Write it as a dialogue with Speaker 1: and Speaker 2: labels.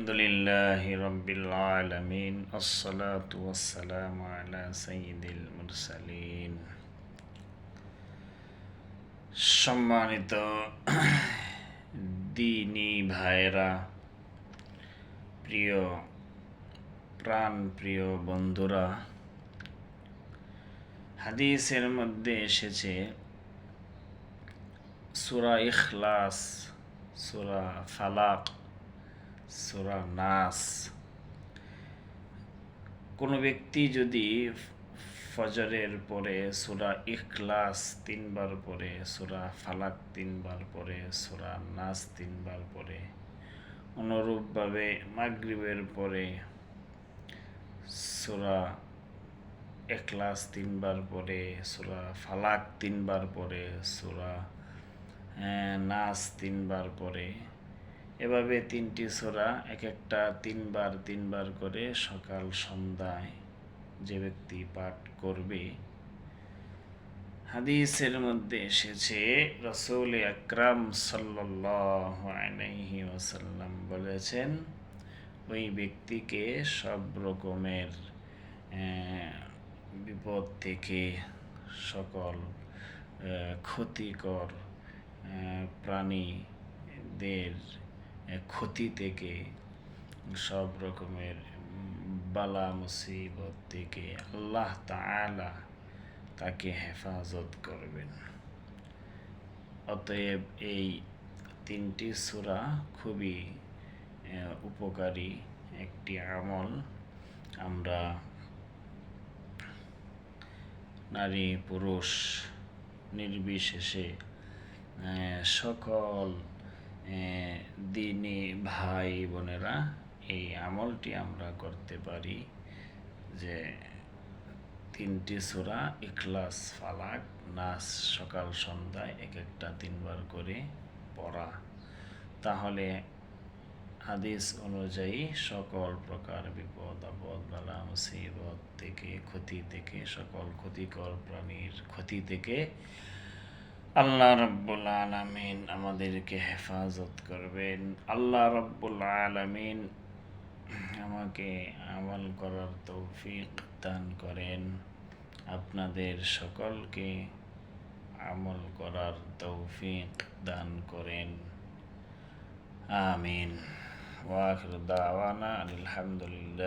Speaker 1: আলহামদুলিল্লাহি রাব্বিল আলামিন আসসালাতু ওয়াসসালামু আলা সাইয়্যিদিল মুরসালিন। সম্মানিত দিনী ভাইরা, প্রিয় প্রিয় বন্ধুরা, হাদিসের মধ্যে এসেছে সূরা ইখলাস, সূরা ফালাক, সূরা নাস। কোনো ব্যক্তি যদি ফজরের পরে সূরা ইখলাস 3 বার পড়ে, সূরা ফালাক 3 বার পড়ে, সূরা নাস 3 বার পড়ে, অনুরূপভাবে মাগরিবের পরে সূরা ইখলাস 3 বার পড়ে, সূরা ফালাক 3 বার পড়ে, সূরা নাস 3 বার পড়ে, এভাবে 3টি সূরা এক একটা 3 বার করে সকাল সন্ধ্যায় যে ব্যক্তি পাঠ করবে, হাদিসের মধ্যে এসেছে রাসূল আকরাম সাল্লাল্লাহু আলাইহি ওয়াসাল্লাম বলেছেন, ওই ব্যক্তিকে সব রকমের বিপদ থেকে, সকল ক্ষতিকর প্রাণীদের ক্ষতি থেকে, সব রকমের বালা মুসিবত থেকে আল্লাহ তাআলা তাকে হেফাজত করবেন। অতএব এই 3টি সূরা খুবই উপকারী একটি আমল। আমরা নারী পুরুষ নির্বিশেষে সকল দিনী ভাই বোনেরা এই আমলটি আমরা করতে পারি, যে 3টি সূরা ইখলাস, ফালাক, নাস সকাল সন্ধ্যায় এক একটা 3 বার করে পড়া। তাহলে হাদিস অনুযায়ী সকল প্রকার বিপদ আপদ, বালা মুসিবত থেকে, ক্ষতি থেকে, সকল ক্ষতিকর প্রাণীর ক্ষতি থেকে আল্লাহ রাব্বুল আলামিন আমাদেরকে হেফাজত করবেন। আল্লাহ রাব্বুল আলামিন আমাকে আমল করার তৌফিক দান করেন, আপনাদের সকলকে আমল করার তৌফিক দান করেন। আমিন। ওয়া আখিরু দাওয়ানা আলহামদুলিল্লাহ।